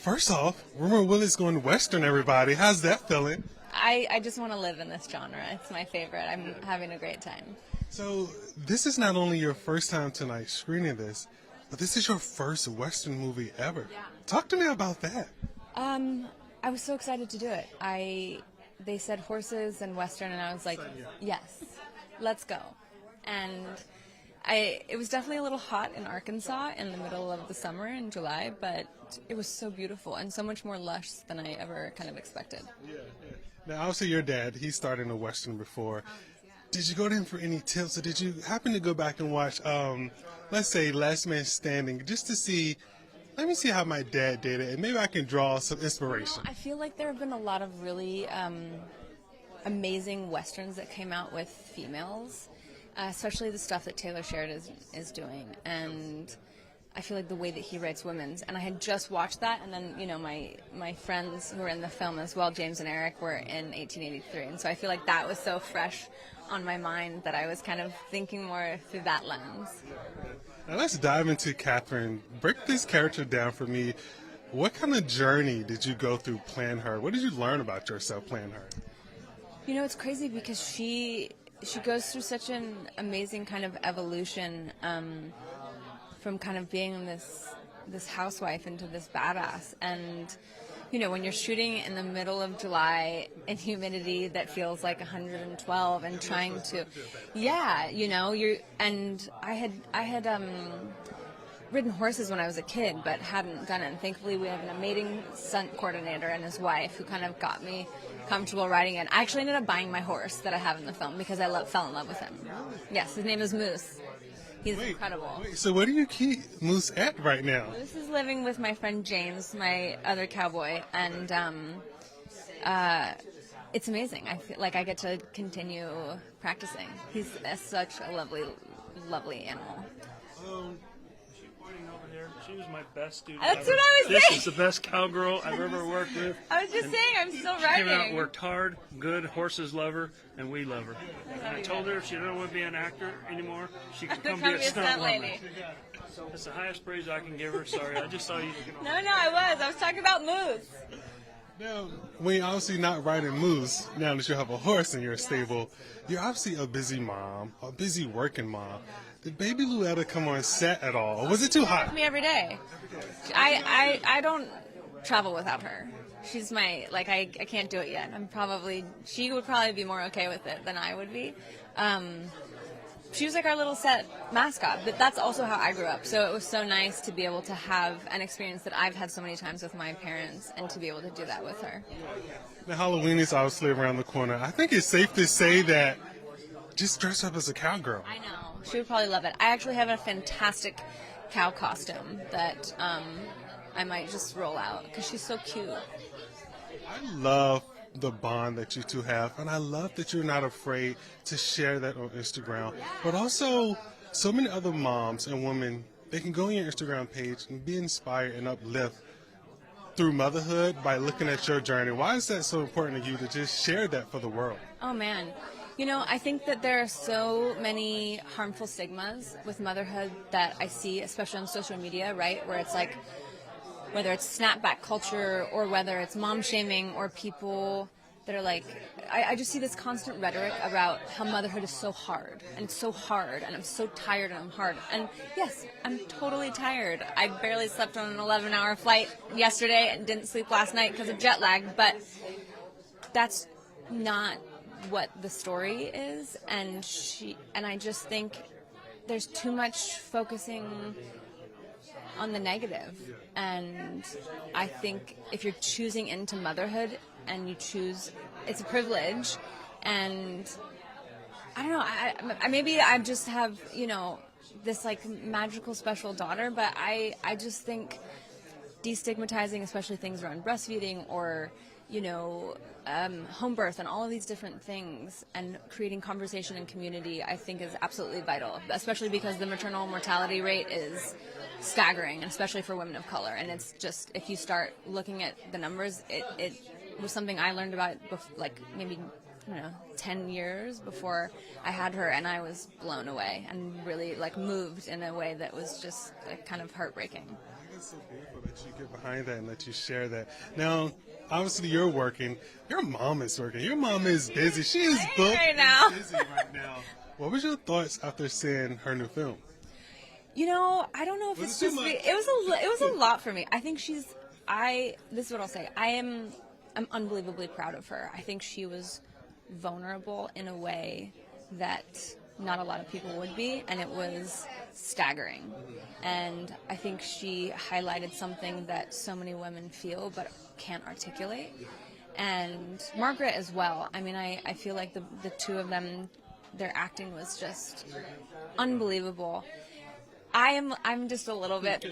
First off, Rumer Willis going Western, everybody. How's that feeling? I just want to live in this genre. It's my favorite. I'm having a great time. So, this is not only your first time tonight screening this, but this is your first Western movie ever. Yeah. Talk to me about that. I was so excited to do it. They said horses and Western, and I was like, yes, let's go. And it was definitely a little hot in Arkansas in the middle of the summer in July, but it was so beautiful and so much more lush than I ever kind of expected. Yeah. Now, obviously, your dad, he starred in a Western before. Did you go to him for any tips, or did you happen to go back and watch, let's say, Last Man Standing, just to see, let me see how my dad did it, and maybe I can draw some inspiration? I feel like there have been a lot of really amazing Westerns that came out with females, especially the stuff that Taylor Sheridan is doing, and I feel like the way that he writes women's, and I had just watched that, and then, you know, my friends who were in the film as well, James and Eric, were in 1883, and so I feel like that was so fresh on my mind that I was kind of thinking more through that lens. Now let's dive into Catherine. Break this character down for me. What kind of journey did you go through playing her? What did you learn about yourself playing her? You know, it's crazy because she goes through such an amazing kind of evolution from kind of being this housewife into this badass. And, you know, when you're shooting in the middle of July in humidity that feels like 112 and trying to, you know, I had ridden horses when I was a kid, but hadn't done it. And thankfully, we have an amazing stunt coordinator and his wife who kind of got me comfortable riding it. I actually ended up buying my horse that I have in the film because I fell in love with him. Yes, his name is Moose. He's incredible. So where do you keep Moose at right now? Moose is living with my friend James, my other cowboy, and it's amazing. I feel like I get to continue practicing. He's such a lovely, lovely animal. She's pointing over there. She was my best student. That's ever. what I was This saying. is the best cowgirl I've ever worked with. I was just saying, I'm still She riding. came out, worked hard, good, horses love her, and we love her. And I told her if she didn't want to be an actor anymore, she could come be a stunt woman. lady. That's the highest praise I can give her. Sorry, I just saw you. No, I was talking about Moose. Now, when you're obviously not riding Moose, now that you have a horse in your stable, you're obviously a busy mom, a busy working mom. Did baby Louetta come on set at all, or was it too hot? Me every day. I don't travel without her. She's my, like, I can't do it yet. She would probably be more okay with it than I would be. She was like our little set mascot, but that's also how I grew up. So it was so nice to be able to have an experience that I've had so many times with my parents and to be able to do that with her. Now, Halloween is obviously around the corner. I think it's safe to say that just dress up as a cowgirl. I know. She would probably love it. I actually have a fantastic cow costume that I might just roll out because she's so cute. I love the bond that you two have, and I love that you're not afraid to share that on Instagram. But also, so many other moms and women, they can go on your Instagram page and be inspired and uplift through motherhood by looking at your journey. Why is that so important to you to just share that for the world? Oh, man. You know, I think that there are so many harmful stigmas with motherhood that I see, especially on social media, right, where it's like, whether it's snapback culture or whether it's mom shaming or people that are like, I just see this constant rhetoric about how motherhood is so hard and it's so hard and I'm so tired and I'm hard. And yes, I'm totally tired. I barely slept on an 11-hour flight yesterday and didn't sleep last night because of jet lag, but that's not what the story is. And I just think there's too much focusing on the negative. And I think if you're choosing into motherhood and you choose, it's a privilege. And I don't know, maybe I just have, you know, this like magical special daughter, but I just think destigmatizing, especially things around breastfeeding or, you know, home birth and all of these different things and creating conversation and community, I think is absolutely vital, especially because the maternal mortality rate is staggering, and especially for women of color. And it's just, if you start looking at the numbers, it was something I learned about like maybe, I don't know, 10 years before I had her, and I was blown away and really like moved in a way that was just like, kind of heartbreaking. It's so beautiful that you get behind that and that you share that. Now, obviously, you're working. Your mom is working. Your mom is busy. She is booked right now. and busy right now. What was your thoughts after seeing her new film? You know, I don't know if Was it's it too just much? it was a lot for me. I think this is what I'll say. I'm unbelievably proud of her. I think she was vulnerable in a way that not a lot of people would be, and it was staggering. And I think she highlighted something that so many women feel but can't articulate. And Margaret as well. I mean, I feel like the two of them, their acting was just unbelievable. I'm just a little bit,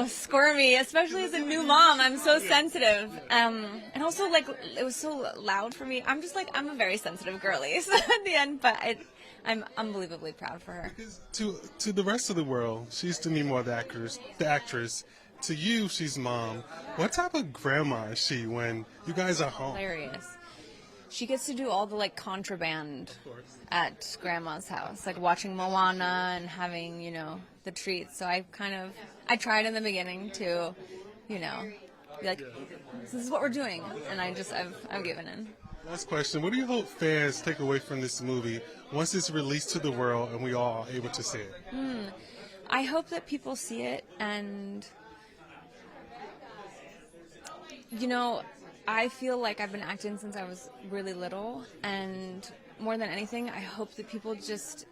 squirmy, especially as a new mom. I'm so sensitive. And also, like, it was so loud for me. I'm I'm a very sensitive girly so at the end, but I'm unbelievably proud for her. Because to the rest of the world, she's Demi Moore, the actress. To you, she's mom. What type of grandma is she when you guys are home? Hilarious. She gets to do all the contraband at grandma's house, like watching Moana and having, the treats. So I tried in the beginning to, be like, this is what we're doing. And I've given in. Last question. What do you hope fans take away from this movie once it's released to the world and we all are able to see it? I hope that people see it and, I feel like I've been acting since I was really little, and more than anything, I hope that people just,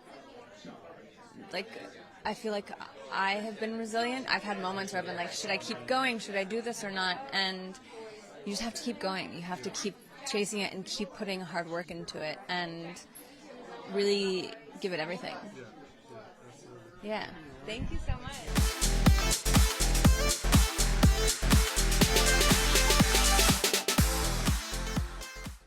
I feel like I have been resilient. I've had moments where I've been like, should I keep going? Should I do this or not? And you just have to keep going. You have to keep chasing it and keep putting hard work into it and really give it everything. Yeah. Thank you so much.